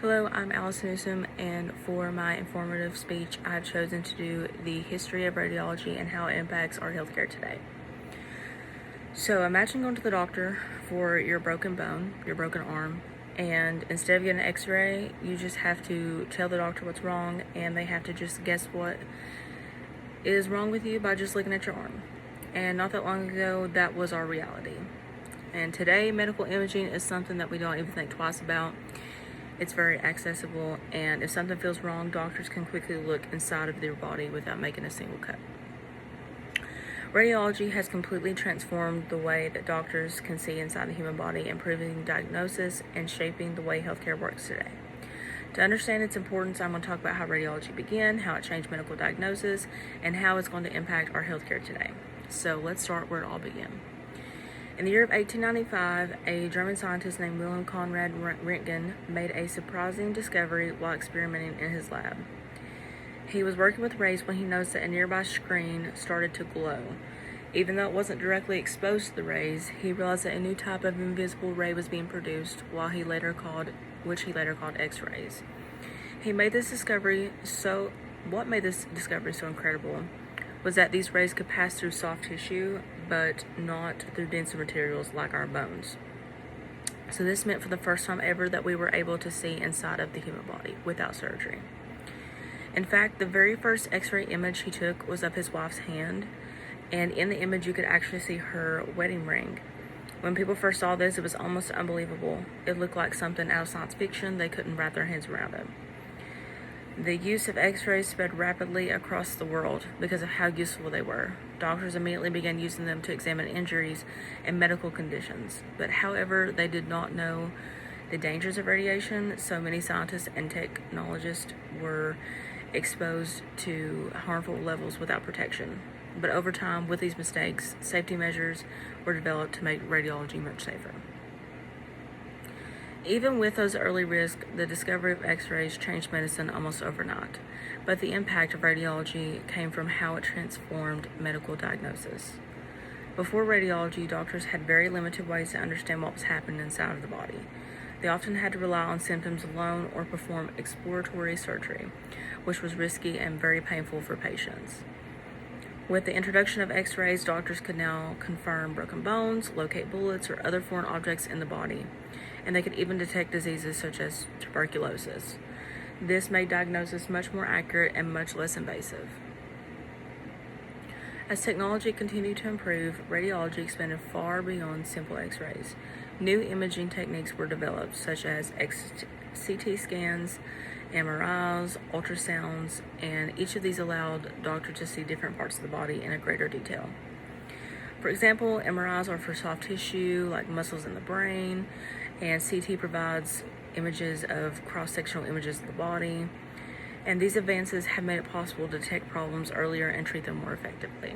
Hello, I'm Alice Newsom, and for my informative speech, I've chosen to do the history of radiology and how it impacts our healthcare today. So imagine going to the doctor for your broken bone, your broken arm, and instead of getting an x-ray, you just have to tell the doctor what's wrong, and they have to just guess what is wrong with you by just looking at your arm. And not that long ago, that was our reality. And today, medical imaging is something that we don't even think twice about. It's very accessible, and if something feels wrong, doctors can quickly look inside of their body without making a single cut. Radiology has completely transformed the way that doctors can see inside the human body, improving diagnosis and shaping the way healthcare works today. To understand its importance, I'm going to talk about how radiology began, how it changed medical diagnosis, and how it's going to impact our healthcare today. So let's start where it all began. In the year of 1895, a German scientist named Wilhelm Conrad Röntgen made a surprising discovery while experimenting in his lab. He was working with rays when he noticed that a nearby screen started to glow. Even though it wasn't directly exposed to the rays, he realized that a new type of invisible ray was being produced, which he later called X-rays. What made this discovery so incredible was that these rays could pass through soft tissue, but not through denser materials like our bones. So this meant for the first time ever that we were able to see inside of the human body without surgery. In fact, the very first x-ray image he took was of his wife's hand, and in the image you could actually see her wedding ring. When people first saw this, it was almost unbelievable. It looked like something out of science fiction. They couldn't wrap their hands around it. The use of x-rays spread rapidly across the world because of how useful they were. Doctors immediately began using them to examine injuries and medical conditions. But however, they did not know the dangers of radiation, so many scientists and technologists were exposed to harmful levels without protection. But over time, with these mistakes, safety measures were developed to make radiology much safer. Even with those early risks, the discovery of x-rays changed medicine almost overnight. But the impact of radiology came from how it transformed medical diagnosis. Before radiology, doctors had very limited ways to understand what was happening inside of the body. They often had to rely on symptoms alone or perform exploratory surgery, which was risky and very painful for patients. With the introduction of x-rays, doctors could now confirm broken bones, locate bullets, or other foreign objects in the body, and they could even detect diseases such as tuberculosis. This made diagnosis much more accurate and much less invasive. As technology continued to improve, radiology expanded far beyond simple x-rays. New imaging techniques were developed, such as CT scans, MRIs, ultrasounds, and each of these allowed doctors to see different parts of the body in a greater detail. For example, MRIs are for soft tissue like muscles in the brain, and CT provides images of cross-sectional images of the body. And these advances have made it possible to detect problems earlier and treat them more effectively.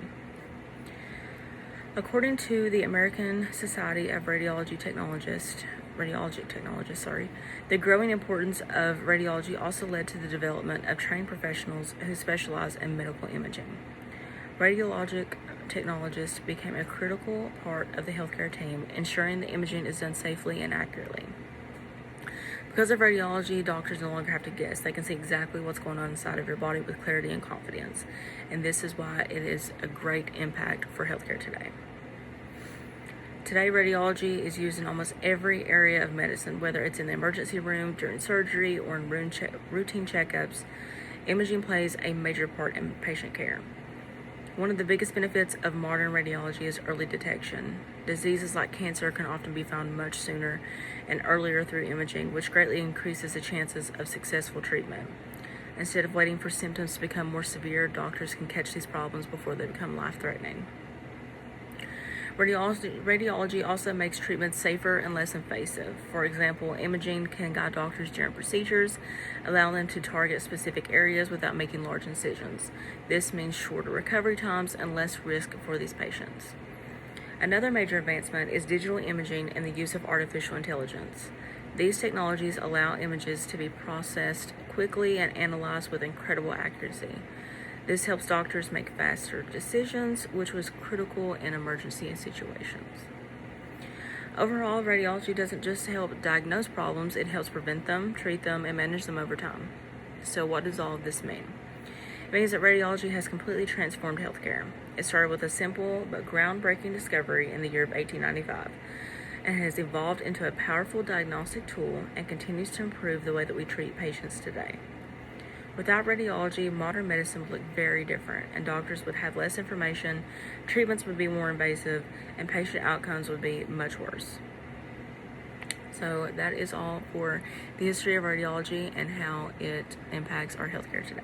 According to the American Society of Radiologic Technologists, the growing importance of radiology also led to the development of trained professionals who specialize in medical imaging. Radiologic technologists became a critical part of the healthcare team, ensuring the imaging is done safely and accurately. Because of radiology, doctors no longer have to guess. They can see exactly what's going on inside of your body with clarity and confidence. And this is why it is a great impact for healthcare today. Today, radiology is used in almost every area of medicine, whether it's in the emergency room, during surgery, or in routine checkups. Imaging plays a major part in patient care. One of the biggest benefits of modern radiology is early detection. Diseases like cancer can often be found much sooner and earlier through imaging, which greatly increases the chances of successful treatment. Instead of waiting for symptoms to become more severe, doctors can catch these problems before they become life-threatening. Radiology also makes treatments safer and less invasive. For example, imaging can guide doctors during procedures, allowing them to target specific areas without making large incisions. This means shorter recovery times and less risk for these patients. Another major advancement is digital imaging and the use of artificial intelligence. These technologies allow images to be processed quickly and analyzed with incredible accuracy. This helps doctors make faster decisions, which was critical in emergency situations. Overall, radiology doesn't just help diagnose problems, it helps prevent them, treat them, and manage them over time. So, what does all of this mean? It means that radiology has completely transformed healthcare. It started with a simple but groundbreaking discovery in the year of 1895 and has evolved into a powerful diagnostic tool and continues to improve the way that we treat patients today. Without radiology, modern medicine would look very different, and doctors would have less information, treatments would be more invasive, and patient outcomes would be much worse. So that is all for the history of radiology and how it impacts our healthcare today.